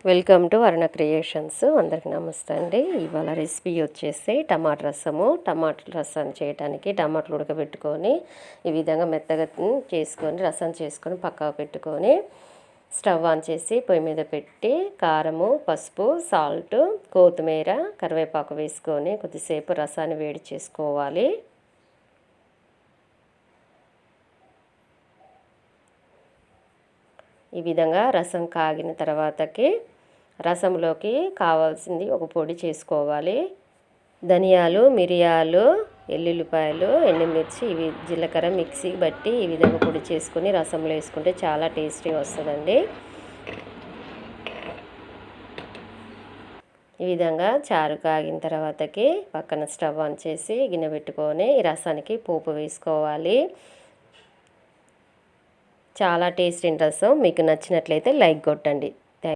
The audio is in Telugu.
Welcome to Aruna creations. అందరికి నమస్తే అండి. ఇవాళ రెసిపీ వచ్చేసి టమాటా రసము. టమాటా రసం చేయడానికి టమాటాలు ఉడకబెట్టుకొని ఈ విధంగా మెత్తగా చేసుకొని రసం చేసుకొని పక్కకు పెట్టుకొని స్టవ్ ఆన్ చేసి పొయ్యి మీద పెట్టి కారము, పసుపు, సాల్ట్, కొత్తిమీర, కరివేపాకు వేసుకొని కొద్దిసేపు రసాన్ని వేడి చేసుకోవాలి. ఈ విధంగా రసం కాగిన తర్వాతకి రసంలోకి కావాల్సింది ఒక పొడి చేసుకోవాలి. ధనియాలు, మిరియాలు, ఎల్లుల్లిపాయలు, ఎండుమిర్చి, ఇవి జీలకర్ర మిక్సీ బట్టి ఈ విధంగా పొడి చేసుకొని రసంలో వేసుకుంటే చాలా టేస్టీగా వస్తుందండి. ఈ విధంగా చారు కాగిన తర్వాతకి పక్కన స్టవ్ ఆన్ చేసి గిన్నె పెట్టుకొని ఈ రసానికి పోపు వేసుకోవాలి. చాలా టేస్టీ రసం. మీకు నచ్చినట్లయితే లైక్ కొట్టండి.